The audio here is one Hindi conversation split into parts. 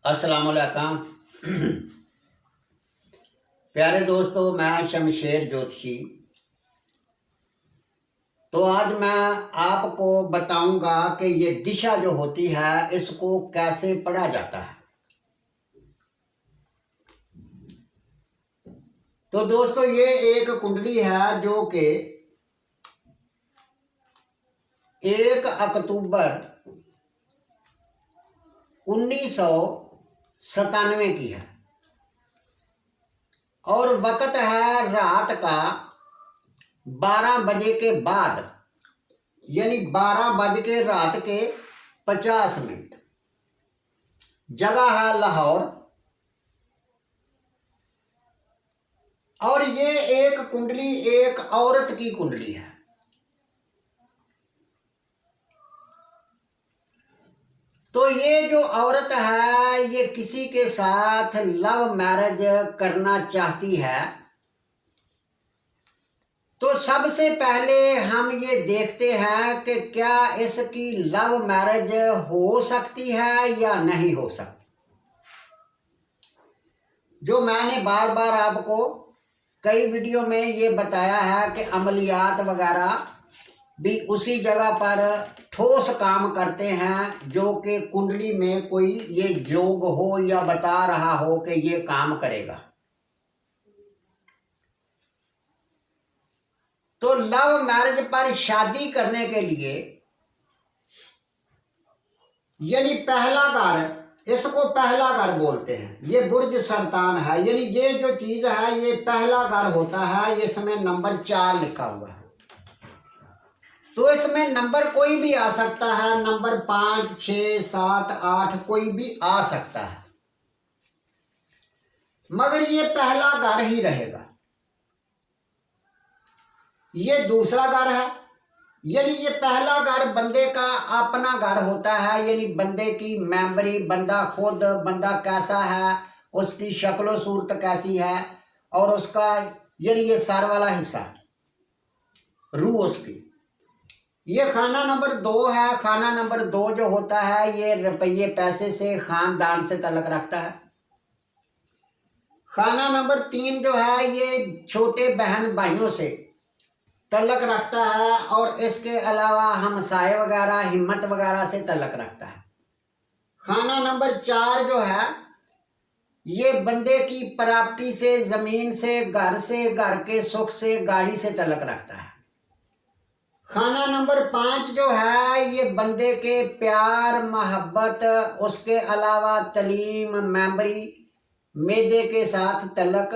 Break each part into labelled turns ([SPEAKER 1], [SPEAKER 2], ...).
[SPEAKER 1] अस्सलाम वालेकुम। प्यारे दोस्तों, मैं शमशेर ज्योतिषी। तो आज मैं आपको बताऊंगा कि ये दिशा जो होती है इसको कैसे पढ़ा जाता है। तो दोस्तों, ये एक कुंडली है जो कि 1 अक्टूबर 1997 की है और वक्त है रात का 12 बजे के बाद, यानी 12 बज के रात के 50 मिनट। जगह है लाहौर। और ये एक कुंडली एक औरत की कुंडली है। तो ये जो औरत है ये किसी के साथ लव मैरिज करना चाहती है। तो सबसे पहले हम ये देखते हैं कि क्या इसकी लव मैरिज हो सकती है या नहीं हो सकती। जो मैंने बार बार आपको कई वीडियो में ये बताया है कि अमलियात वगैरह भी उसी जगह पर ठोस काम करते हैं जो कि कुंडली में कोई ये योग हो या बता रहा हो कि ये काम करेगा। तो लव मैरिज पर शादी करने के लिए यानी पहला घर, इसको पहला घर बोलते हैं। ये बुर्ज सरतान है, यानी ये जो चीज है ये पहला घर होता है। इसमें नंबर 4 लिखा हुआ है। तो इसमें नंबर कोई भी आ सकता है, नंबर 5, 6, 7, 8 कोई भी आ सकता है, मगर ये पहला घर ही रहेगा। ये दूसरा घर है, यानी ये पहला घर बंदे का अपना घर होता है, यानी बंदे की मेमोरी, बंदा खुद बंदा कैसा है, उसकी शक्लो सूरत कैसी है और उसका यानी ये सर वाला हिस्सा, रूह उसकी। ये खाना नंबर 2 है। खाना नंबर 2 जो होता है ये रुपये पैसे से, खानदान से ताल्लुक रखता है। खाना नंबर 3 जो है ये छोटे बहन भाइयों से ताल्लुक रखता है और इसके अलावा हमसाए वगैरह, हिम्मत वगैरह से ताल्लुक रखता है। खाना नंबर 4 जो है ये बंदे की प्रॉपर्टी से, जमीन से, घर के सुख से, गाड़ी से ताल्लुक रखता है। खाना नंबर 5 जो है ये बंदे के प्यार, मोहब्बत, उसके अलावा तलीम, मेमोरी, मेदे के साथ ताल्लुक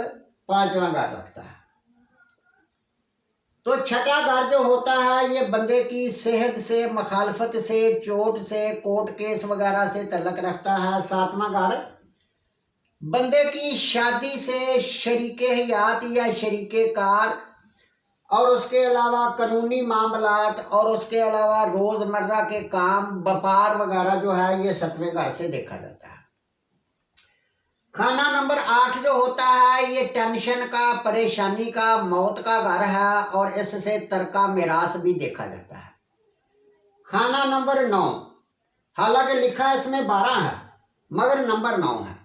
[SPEAKER 1] 5वां घर रखता है। तो छठा घर जो होता है ये बंदे की सेहत से, मखालफत से, चोट से, कोर्ट केस वगैरह से ताल्लुक रखता है। 7वां घर बंदे की शादी से, शरीके हयात या शरीके कार और उसके अलावा कानूनी मामलात और उसके अलावा रोजमर्रा के काम, व्यापार वगैरह जो है ये 7वें घर से देखा जाता है। खाना नंबर 8 जो होता है ये टेंशन का, परेशानी का, मौत का घर है और इससे तरका मिरास भी देखा जाता है। खाना नंबर 9, हालांकि लिखा है इसमें 12 है मगर नंबर 9 है,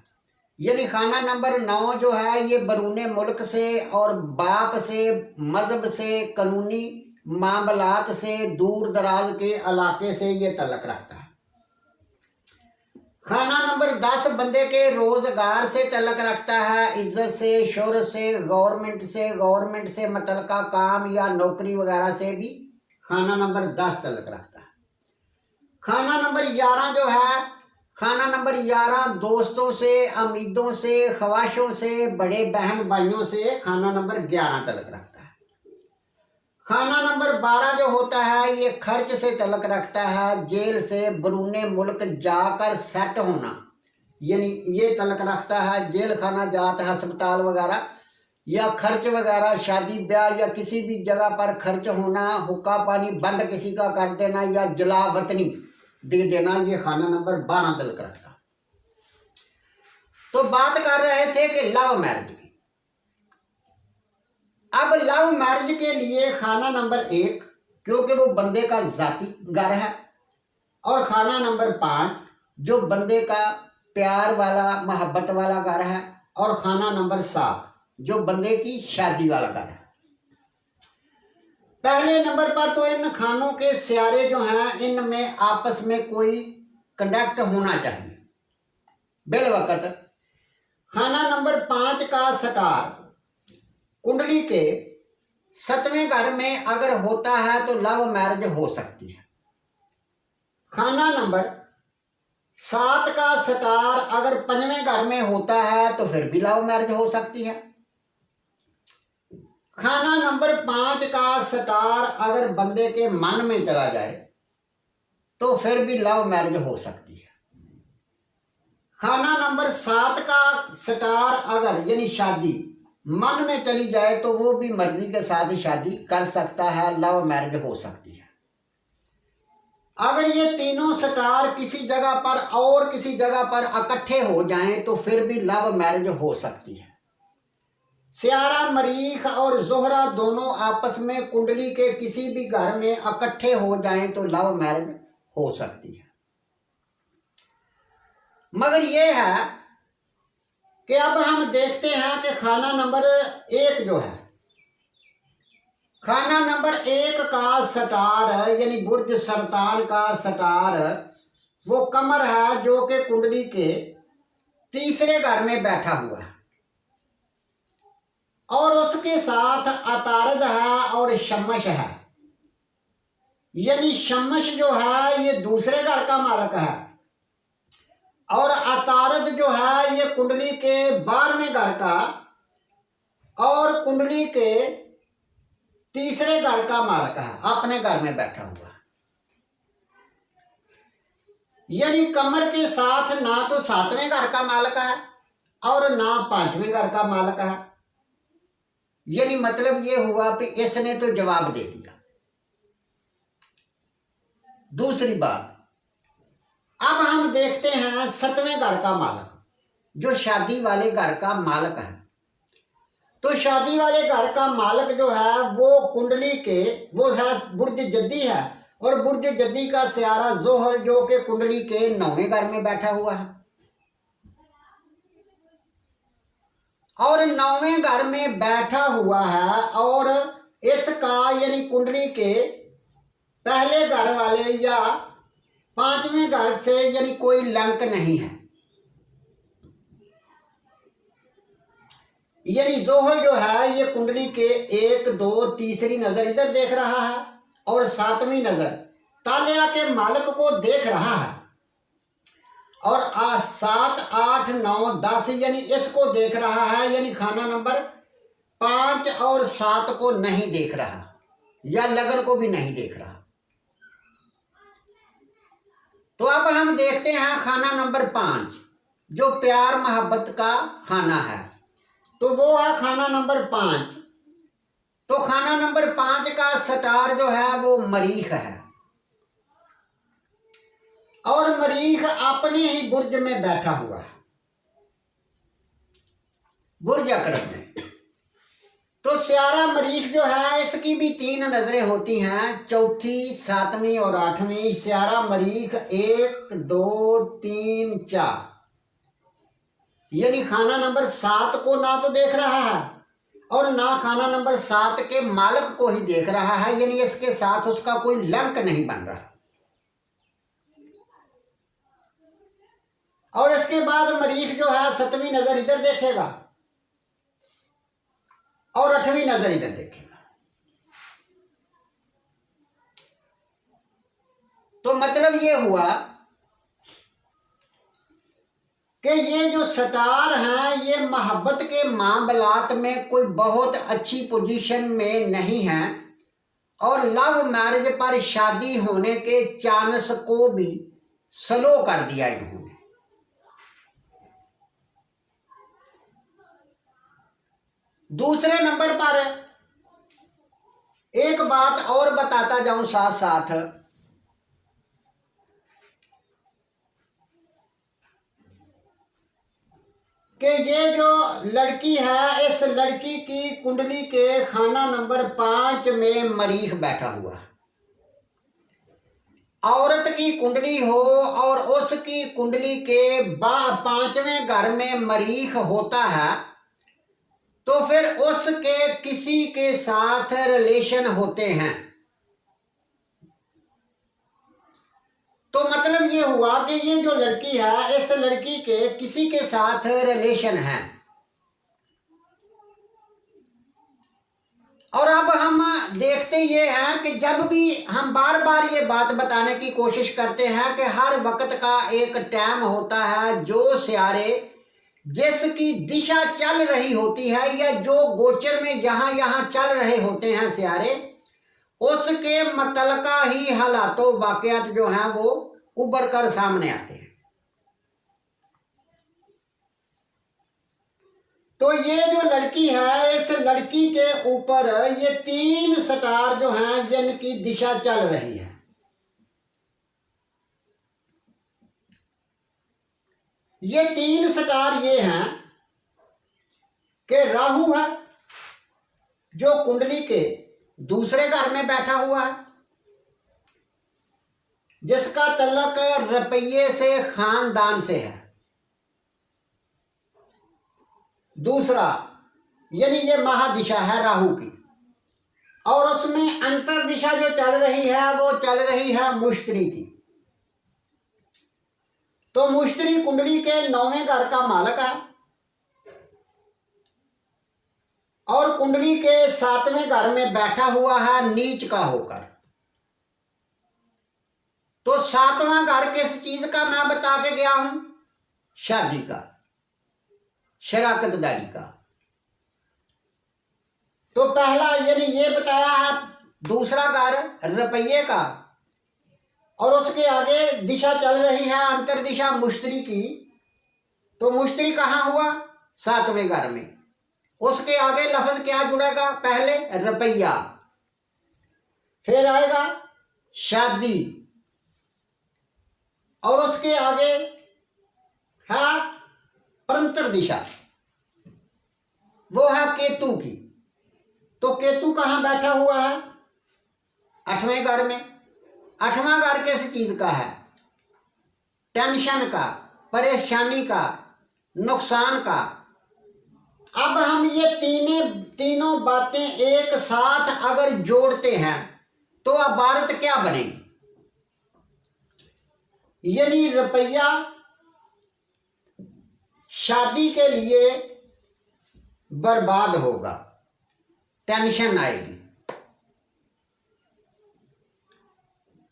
[SPEAKER 1] यानी खाना नंबर 9 जो है ये बरूने मुल्क से और बाप से, मजहब से, कानूनी मामलात से, दूर दराज के इलाके से ये ताल्लुक रखता है। खाना नंबर 10 बंदे के रोजगार से ताल्लुक रखता है, इज्जत से, शोहरत से, गवर्नमेंट से मुतल्लिका काम या नौकरी वगैरह से भी खाना नंबर 10 ताल्लुक रखता है। खाना नंबर 11 जो है, खाना नंबर 11 दोस्तों से, उम्मीदों से, ख्वाहिशों से, बड़े बहन भाइयों से खाना नंबर 11 ताल्लुक रखता है। खाना नंबर 12 जो होता है ये खर्च से ताल्लुक रखता है, जेल से बरूने मुल्क जाकर सेट होना, यानी ये ताल्लुक रखता है। जेल खाना जात है, अस्पताल वगैरह या खर्च वगैरह, शादी ब्याह या किसी भी जगह पर खर्च होना, हुक्का पानी बंद किसी का कर देना या जला वतनी दे देना, ये खाना नंबर 12 ताल्लुक रखता है। तो बात कर रहे थे कि लव मैरिज की। अब लव मैरिज के लिए खाना नंबर 1 क्योंकि वो बंदे का जाती घर है और खाना नंबर 5 जो बंदे का प्यार वाला मोहब्बत वाला घर है, और खाना नंबर 7 जो बंदे की शादी वाला घर है। पहले नंबर पर तो इन खानों के सियारे जो हैं इनमें आपस में कोई कनेक्ट होना चाहिए बिल वक्त। खाना नंबर 5 का स्टार कुंडली के 7वें घर में अगर होता है तो लव मैरिज हो सकती है। खाना नंबर 7 का स्टार अगर 5वें घर में होता है तो फिर भी लव मैरिज हो सकती है। खाना नंबर 5 का स्टार अगर बंदे के मन में चला जाए तो फिर भी लव मैरिज हो सकती है। खाना नंबर 7 का स्टार अगर यानी शादी मन में चली जाए तो वो भी मर्जी के साथ ही शादी कर सकता है, लव मैरिज हो सकती है। अगर ये तीनों स्टार किसी जगह पर और किसी जगह पर इकट्ठे हो जाएं तो फिर भी लव मैरिज हो सकती है। सियारा मरीख और जोहरा दोनों आपस में कुंडली के किसी भी घर में इकट्ठे हो जाएं तो लव मैरिज हो सकती है। मगर यह है कि अब हम देखते हैं कि खाना नंबर 1 जो है, खाना नंबर 1 का स्टार यानी बुर्ज सरतान का स्टार वो कमर है जो कि कुंडली के 3रे घर में बैठा हुआ है, और उसके साथ अतारद है और शमश है। यानी शमश जो है ये दूसरे घर का मालक है, और अतारद जो है ये कुंडली के 12वें घर का और कुंडली के 3रे घर का मालक है, अपने घर में बैठा हुआ है। यानी कमर के साथ ना तो 7वें घर का मालक है और ना 5वें घर का मालक है। यानी मतलब ये हुआ कि इसने तो जवाब दे दिया। दूसरी बात, अब हम देखते हैं 7वें घर का मालक जो शादी वाले घर का मालक है। तो शादी वाले घर का मालक जो है वो कुंडली के वो है बुर्ज जद्दी है, और बुर्ज जद्दी का सियारा जोहर जो कि कुंडली के 9वें घर में बैठा हुआ है, और 9वें घर में बैठा हुआ है, और इसका यानी कुंडली के पहले घर वाले या 5वें घर से यानी कोई लिंक नहीं है। यानी जोहर जो है ये कुंडली के 1, 2, तीसरी नजर इधर देख रहा है, और 7वीं नजर तालिया के मालिक को देख रहा है, और 7, 8, 9, 10 यानी इसको देख रहा है। यानी खाना नंबर 5 और 7 को नहीं देख रहा, या लगन को भी नहीं देख रहा। तो अब हम देखते हैं खाना नंबर 5 जो प्यार मोहब्बत का खाना है, तो वो है खाना नंबर 5। तो खाना नंबर 5 का स्टार जो है वो मरीख है, और मरीख अपने ही बुर्ज में बैठा हुआ है, बुर्ज अकरब में। तो सियारा मरीख जो है इसकी भी 3 नजरें होती हैं, चौथी, 7वीं और 8वीं। सियारा मरीख 1, 2, 3, 4 यानी खाना नंबर 7 को ना तो देख रहा है और ना खाना नंबर 7 के मालिक को ही देख रहा है। यानी इसके साथ उसका कोई लिंक नहीं बन रहा। और इसके बाद मरीख जो है 7वीं नजर इधर देखेगा और 8वीं नजर इधर देखेगा। तो मतलब ये हुआ कि ये जो स्टार हैं ये मोहब्बत के मामलात में कोई बहुत अच्छी पोजीशन में नहीं है, और लव मैरिज पर शादी होने के चांस को भी स्लो कर दिया इन्होंने। दूसरे नंबर पर एक बात और बताता जाऊं साथ साथ कि ये जो लड़की है इस लड़की की कुंडली के खाना नंबर 5 में मरीख बैठा हुआ है। औरत की कुंडली हो और उसकी कुंडली के 5वें घर में मरीख होता है तो फिर उसके किसी के साथ रिलेशन होते हैं। तो मतलब ये हुआ कि ये जो लड़की है इस लड़की के किसी के साथ रिलेशन है। और अब हम देखते ये हैं कि जब भी हम बार बार ये बात बताने की कोशिश करते हैं कि हर वक्त का एक टाइम होता है जो सियारे जिसकी दिशा चल रही होती है या जो गोचर में यहाँ यहाँ चल रहे होते हैं सियारे, उसके मतलका ही हालातों वाकयात जो हैं वो उभर कर सामने आते हैं। तो ये जो लड़की है इस लड़की के ऊपर ये 3 स्टार जो हैं जिनकी दिशा चल रही है। ये 3 स्टार ये हैं कि राहु है जो कुंडली के दूसरे घर में बैठा हुआ है, जिसका तल्लक रुपये से खानदान से है। दूसरा यानी ये महादिशा है राहु की, और उसमें अंतर दिशा जो चल रही है वो चल रही है मुश्तरी की। तो मुश्तरी कुंडली के 9वें घर का मालक है और कुंडली के 7वें घर में बैठा हुआ है नीच का होकर। तो 7वां घर किस चीज का मैं बता के गया हूं? शादी का, शराकतदारी का। तो पहला यानी ये बताया है दूसरा घर रुपये का, और उसके आगे दिशा चल रही है अंतर दिशा मुश्तरी की। तो मुश्तरी कहाँ हुआ? 7वें घर में। उसके आगे लफ्ज क्या जुड़ेगा? पहले रुपया, फिर आएगा शादी, और उसके आगे है परंतर दिशा, वो है केतु की। तो केतु कहाँ बैठा हुआ है? 8वें घर में। 8वां घर किस चीज का है? टेंशन का, परेशानी का, नुकसान का। अब हम ये तीनों बातें एक साथ अगर जोड़ते हैं तो इबारत क्या बनेगी? यानी रुपया शादी के लिए बर्बाद होगा, टेंशन आएगी।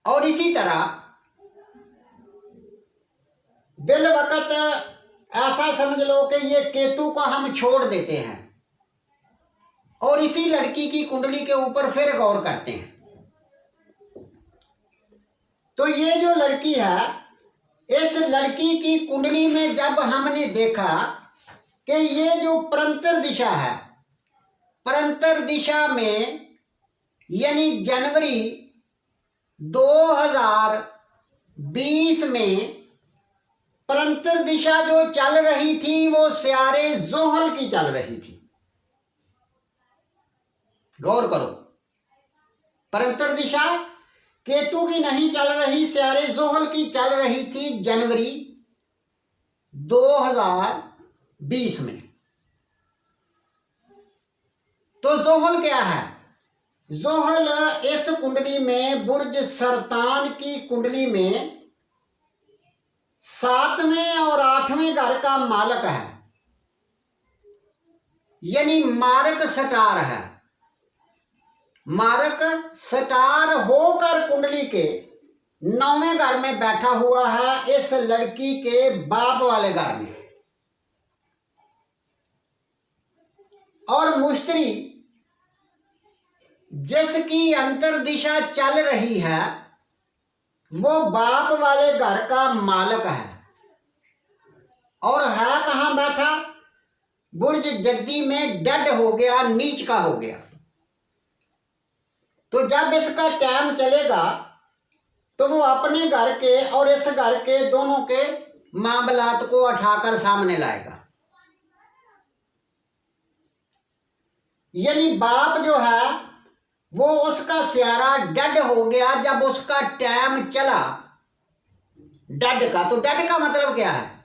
[SPEAKER 1] और इसी तरह बिल वक्त ऐसा समझ लो कि ये केतु को हम छोड़ देते हैं और इसी लड़की की कुंडली के ऊपर फिर गौर करते हैं। तो ये जो लड़की है इस लड़की की कुंडली में जब हमने देखा कि ये जो परंतर दिशा है, परंतर दिशा में यानी जनवरी 2020 में परंतर दिशा जो चल रही थी वो सियारे जोहल की चल रही थी। गौर करो, परंतर दिशा केतु की नहीं चल रही, सियारे जोहल की चल रही थी जनवरी 2020 में। तो जोहल क्या है? जोहल इस कुंडली में बुर्ज सरतान की कुंडली में 7वें और 8वें घर का मालक है, यानी मारक स्टार है। मारक स्टार होकर कुंडली के 9वें घर में बैठा हुआ है इस लड़की के बाप वाले घर में। और मुश्तरी जिसकी अंतर दिशा चल रही है वो बाप वाले घर का मालक है, और है कहाँ बैठा? बुर्ज जद्दी में डेड हो गया, नीच का हो गया। तो जब इसका टाइम चलेगा तो वो अपने घर के और इस घर के दोनों के मामलात को उठाकर सामने लाएगा। यानी बाप जो है वो उसका सियारा डेड हो गया जब उसका टाइम चला डेड का। तो डेड का मतलब क्या है?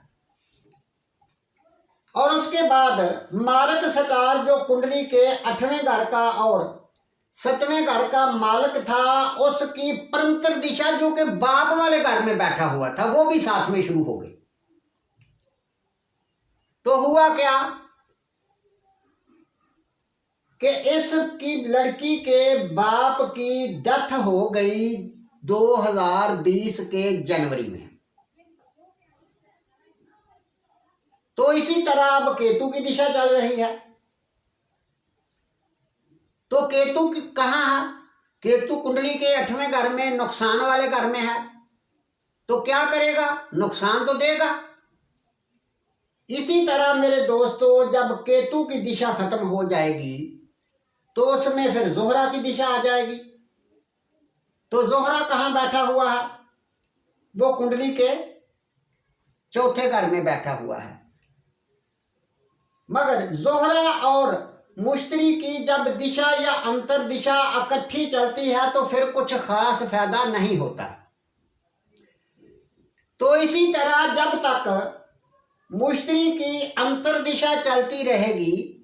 [SPEAKER 1] और उसके बाद मारक स्टार जो कुंडली के 8वें घर का और 7वें घर का मालक था, उसकी परंतर दिशा जो कि बाप वाले घर में बैठा हुआ था वो भी साथ में शुरू हो गई। तो हुआ क्या कि इसकी लड़की के बाप की डेथ हो गई 2020 के जनवरी में। तो इसी तरह अब केतु की दिशा चल रही है। तो केतु कहाँ है? केतु कुंडली के 8वें घर में, नुकसान वाले घर में है। तो क्या करेगा? नुकसान तो देगा। इसी तरह मेरे दोस्तों, जब केतु की दिशा खत्म हो जाएगी तो उसमें फिर जोहरा की दिशा आ जाएगी। तो जोहरा कहाँ बैठा हुआ है? वो कुंडली के 4थे घर में बैठा हुआ है। मगर जोहरा और मुश्तरी की जब दिशा या अंतर दिशा इकट्ठी चलती है तो फिर कुछ खास फायदा नहीं होता। तो इसी तरह जब तक मुश्तरी की अंतर दिशा चलती रहेगी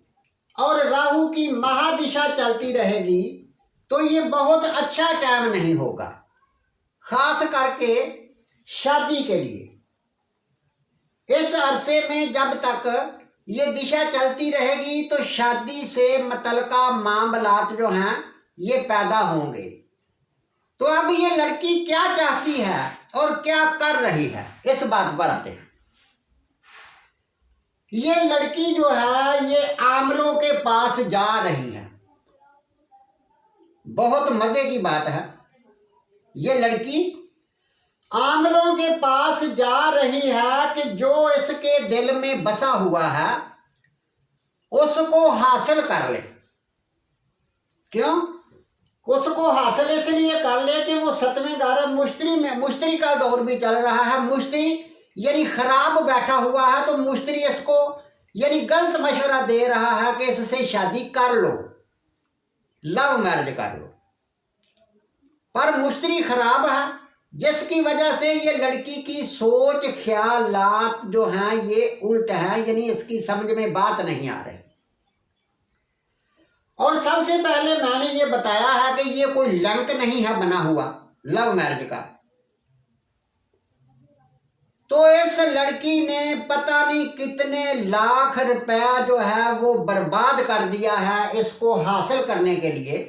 [SPEAKER 1] और राहु की महादिशा चलती रहेगी तो ये बहुत अच्छा टाइम नहीं होगा, खास करके शादी के लिए। इस अरसे में जब तक ये दिशा चलती रहेगी तो शादी से मुतल्लिका मामलात जो हैं ये पैदा होंगे। तो अब ये लड़की क्या चाहती है और क्या कर रही है, इस बात पर आते हैं। ये लड़की जो है ये आमलों के पास जा रही है। बहुत मजे की बात है, ये लड़की आमलों के पास जा रही है कि जो इसके दिल में बसा हुआ है उसको हासिल कर ले। क्यों? उसको हासिल इसलिए कर ले कि वो 7वें घर मुश्तरी का दौर भी चल रहा है। मुश्तरी यानी खराब बैठा हुआ है, तो मुश्तरी इसको यानी गलत मशवरा दे रहा है कि इससे शादी कर लो, लव मैरिज कर लो। पर मुश्तरी खराब है, जिसकी वजह से ये लड़की की सोच ख्यालात जो हैं ये उल्ट हैं, यानी इसकी समझ में बात नहीं आ रही। और सबसे पहले मैंने ये बताया है कि ये कोई लिंक नहीं है बना हुआ लव मैरिज का। तो इस लड़की ने पता नहीं कितने लाख रुपया जो है वो बर्बाद कर दिया है इसको हासिल करने के लिए।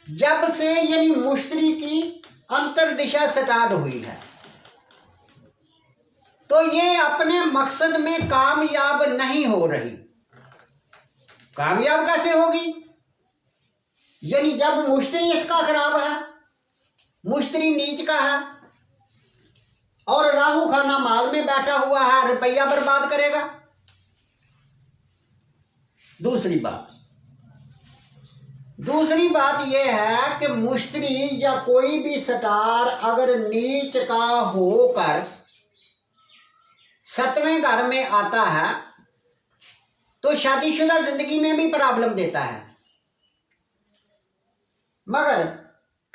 [SPEAKER 1] जब से यानी मुश्तरी की अंतर दिशा स्टार्ट हुई है तो ये अपने मकसद में कामयाब नहीं हो रही। कामयाब कैसे होगी? यानी जब मुश्तरी इसका खराब है, मुश्तरी नीच का है और राहु खाना माल में बैठा हुआ है, रुपया बर्बाद करेगा। दूसरी बात यह है कि मुश्तरी या कोई भी स्टार अगर नीच का होकर 7वें घर में आता है तो शादीशुदा जिंदगी में भी प्रॉब्लम देता है। मगर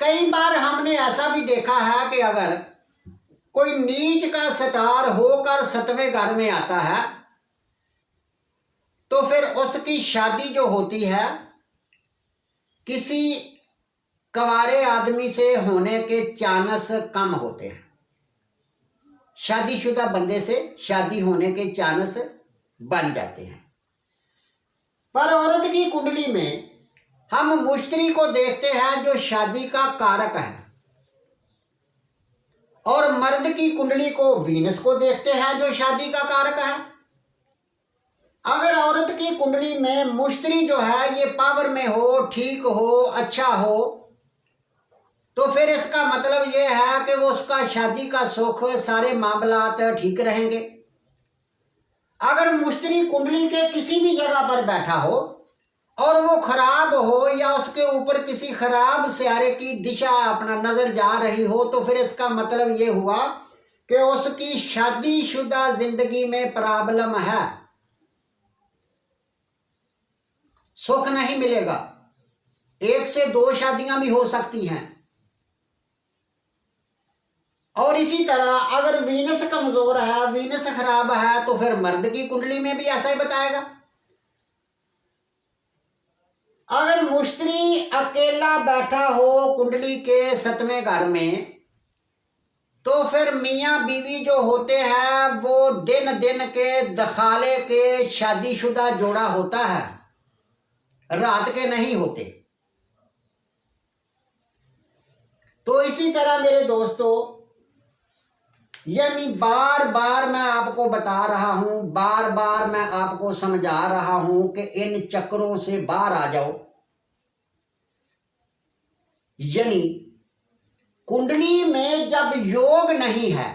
[SPEAKER 1] कई बार हमने ऐसा भी देखा है कि अगर कोई नीच का स्टार होकर 7वें घर में आता है तो फिर उसकी शादी जो होती है किसी कवारे आदमी से होने के चांस कम होते हैं। शादीशुदा बंदे से शादी होने के चांस बन जाते हैं। पर औरत की कुंडली में हम मुश्तरी को देखते हैं जो शादी का कारक है, और मर्द की कुंडली को वीनस को देखते हैं जो शादी का कारक है। अगर औरत की कुंडली में मुश्तरी जो है ये पावर में हो, ठीक हो, अच्छा हो, तो फिर इसका मतलब ये है कि वो उसका शादी का सुख सारे मामलात ठीक रहेंगे। अगर मुश्तरी कुंडली के किसी भी जगह पर बैठा हो और वो खराब हो या उसके ऊपर किसी खराब सियारे की दिशा अपना नजर जा रही हो तो फिर इसका मतलब ये हुआ कि उसकी शादीशुदा जिंदगी में प्रॉब्लम है, सुख नहीं मिलेगा। 1 से 2 शादियां भी हो सकती हैं। और इसी तरह अगर वीनस कमजोर है, वीनस खराब है, तो फिर मर्द की कुंडली में भी ऐसा ही बताएगा। अगर मुश्तरी अकेला बैठा हो कुंडली के 7वें घर में, तो फिर मियाँ बीवी जो होते हैं वो दिन दिन के दखाले के शादीशुदा जोड़ा होता है, रात के नहीं होते। तो इसी तरह मेरे दोस्तों, यानी बार बार मैं आपको बता रहा हूं, बार बार मैं आपको समझा रहा हूं कि इन चक्रों से बाहर आ जाओ। यानी कुंडली में जब योग नहीं है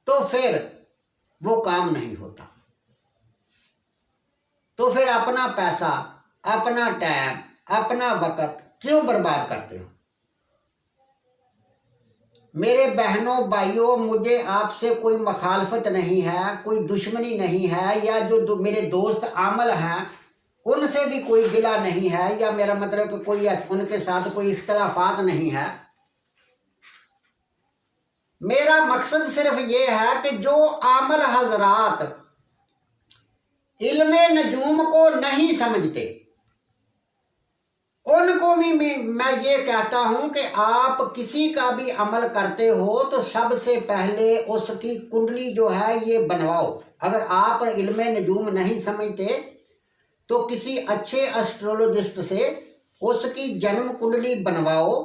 [SPEAKER 1] तो फिर वो काम नहीं होता। तो फिर अपना पैसा, अपना टाइम, अपना वक्त क्यों बर्बाद करते हो? मेरे बहनों भाइयों, मुझे आपसे कोई मखालफत नहीं है, कोई दुश्मनी नहीं है, या जो मेरे दोस्त आमल हैं उनसे भी कोई गिला नहीं है, या मेरा मतलब कि कोई उनके साथ कोई इख्तलाफात नहीं है। मेरा मकसद सिर्फ ये है कि जो आमल हजरात इल्मे नजूम को नहीं समझते उनको भी मैं ये कहता हूं कि आप किसी का भी अमल करते हो तो सबसे पहले उसकी कुंडली जो है ये बनवाओ। अगर आप इल्मे नजूम नहीं समझते तो किसी अच्छे एस्ट्रोलॉजिस्ट से उसकी जन्म कुंडली बनवाओ,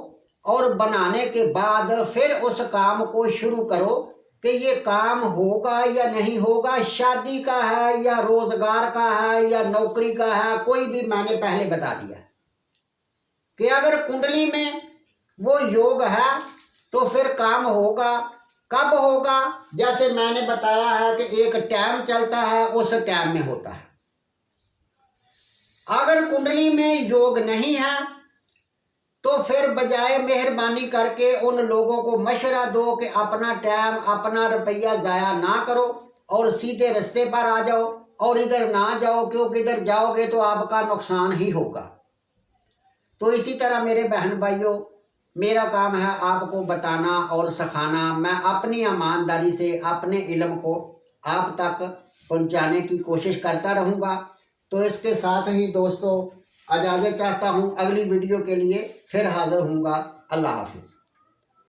[SPEAKER 1] और बनाने के बाद फिर उस काम को शुरू करो कि ये काम होगा या नहीं होगा, शादी का है या रोजगार का है या नौकरी का है, कोई भी मैंने पहले बता दिया कि अगर कुंडली में वो योग है तो फिर काम होगा। कब होगा? जैसे मैंने बताया है कि एक टाइम चलता है, उस टाइम में होता है। अगर कुंडली में योग नहीं है तो फिर बजाय मेहरबानी करके उन लोगों को मशवरा दो कि अपना टाइम, अपना रुपया ज़ाया ना करो और सीधे रास्ते पर आ जाओ, और इधर ना जाओ, क्योंकि इधर जाओगे तो आपका नुकसान ही होगा। तो इसी तरह मेरे बहन भाइयों, मेरा काम है आपको बताना और सिखाना। मैं अपनी ईमानदारी से अपने इल्म को आप तक पहुंचाने की कोशिश करता रहूँगा। तो इसके साथ ही दोस्तों इजाज़त चाहता हूँ, अगली वीडियो के लिए फिर हाज़िर होऊंगा। अल्लाह हाफिज़।